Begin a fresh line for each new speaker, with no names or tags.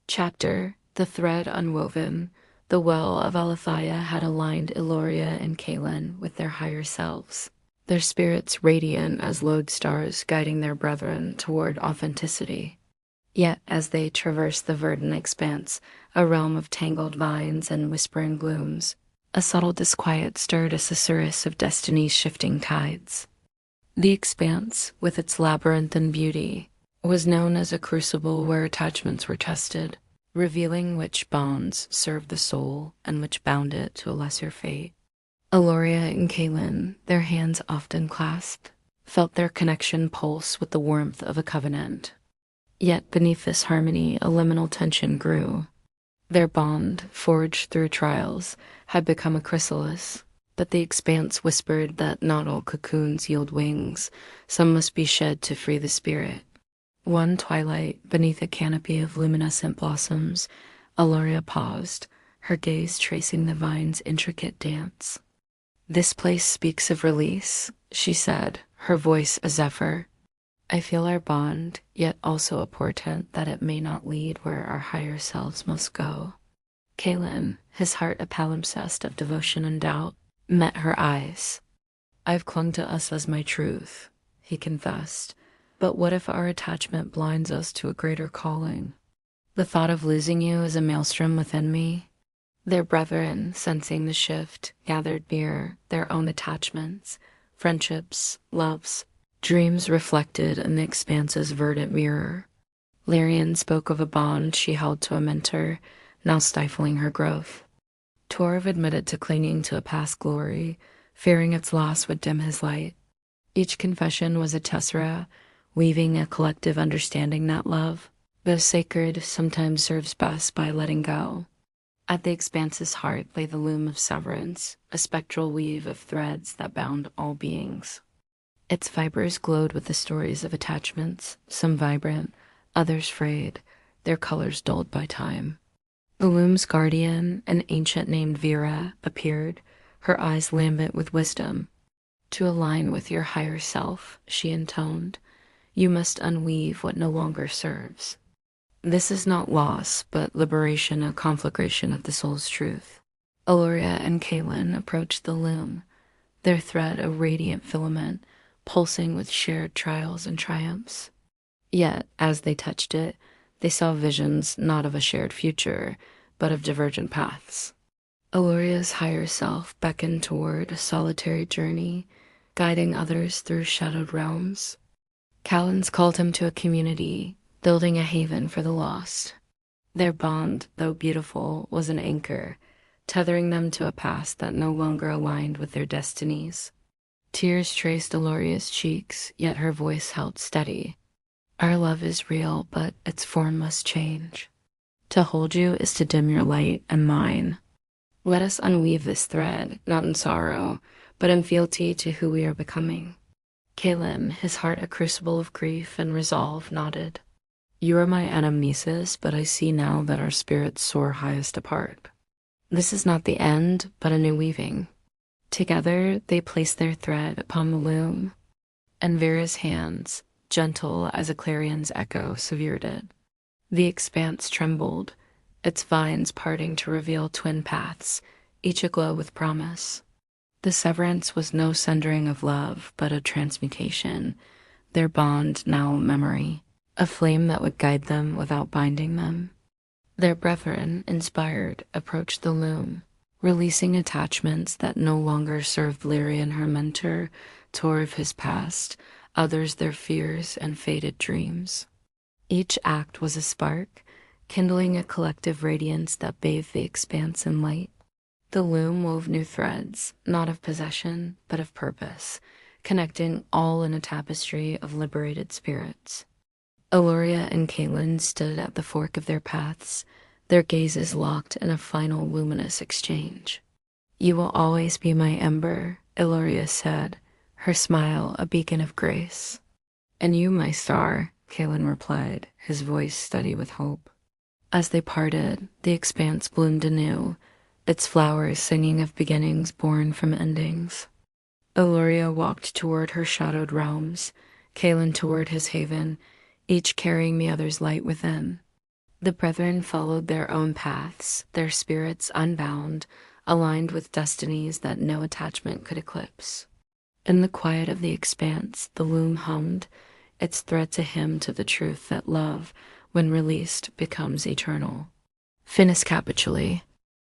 Chapter: The Thread Unwoven. The well of Aletheia had aligned Eloria and Kaelin with their higher selves, their spirits radiant as lodestars guiding their brethren toward authenticity. Yet as they traversed the verdant expanse, a realm of tangled vines and whispering blooms, a subtle disquiet stirred a susurrus of destiny's shifting tides. The expanse, with its labyrinth and beauty, was known as a crucible where attachments were tested, revealing which bonds served the soul and which bound it to a lesser fate. Eloria and Kaelin, their hands often clasped, felt their connection pulse with the warmth of a covenant. Yet beneath this harmony, a liminal tension grew. Their bond, forged through trials, had become a chrysalis, but the expanse whispered that not all cocoons yield wings, some must be shed to free the spirit. One twilight, beneath a canopy of luminescent blossoms, Eloria paused, her gaze tracing the vine's intricate dance. "This place speaks of release," she said, her voice a zephyr. "I feel our bond, yet also a portent that it may not lead where our higher selves must go." Kaelin, his heart a palimpsest of devotion and doubt, met her eyes. "I've clung to us as my truth," he confessed. "But what if our attachment blinds us to a greater calling? The thought of losing you is a maelstrom within me." Their brethren, sensing the shift, gathered near, their own attachments, friendships, loves, dreams reflected in the expanse's verdant mirror. Lyrian spoke of a bond she held to a mentor, now stifling her growth. Torv admitted to clinging to a past glory, fearing its loss would dim his light. Each confession was a tessera, weaving a collective understanding that love, though sacred, sometimes serves best by letting go. At the expanse's heart lay the loom of severance, a spectral weave of threads that bound all beings. Its fibers glowed with the stories of attachments, some vibrant, others frayed, their colors dulled by time. The loom's guardian, an ancient named Vera, appeared, her eyes lambent with wisdom. "To align with your higher self," she intoned, "you must unweave what no longer serves." This is not loss, but liberation, a conflagration of the soul's truth. Eloria and Kaelin approached the loom, their thread a radiant filament, pulsing with shared trials and triumphs. Yet, as they touched it, they saw visions not of a shared future, but of divergent paths. Eloria's higher self beckoned toward a solitary journey, guiding others through shadowed realms. Kaelin's called him to a community, building a haven for the lost. Their bond, though beautiful, was an anchor, tethering them to a past that no longer aligned with their destinies. Tears traced Eloria's cheeks, yet her voice held steady. "Our love is real, but its form must change. To hold you is to dim your light and mine. Let us unweave this thread, not in sorrow, but in fealty to who we are becoming." Kaelin, his heart a crucible of grief and resolve, nodded. "You are my anamnesis, but I see now that our spirits soar highest apart. This is not the end, but a new weaving." Together, they placed their thread upon the loom, and Vera's hands, gentle as a clarion's echo, severed it. The expanse trembled, its vines parting to reveal twin paths, each aglow with promise. The severance was no sundering of love, but a transmutation, their bond now memory, a flame that would guide them without binding them. Their brethren, inspired, approached the loom, releasing attachments that no longer served Lyrian her mentor, Torv his past, others their fears and faded dreams. Each act was a spark, kindling a collective radiance that bathed the expanse in light. The loom wove new threads, not of possession, but of purpose, connecting all in a tapestry of liberated spirits. Eloria and Kaelin stood at the fork of their paths, their gazes locked in a final luminous exchange. "You will always be my ember," Eloria said, her smile a beacon of grace. "And you, my star," Kaelin replied, his voice steady with hope. As they parted, the expanse bloomed anew, its flowers singing of beginnings born from endings. Eloria walked toward her shadowed realms, Kaelin toward his haven, each carrying the other's light within. The brethren followed their own paths, their spirits unbound, aligned with destinies that no attachment could eclipse. In the quiet of the expanse, the loom hummed, its thread to hymn to the truth that love, when released, becomes eternal. Finis Capituli.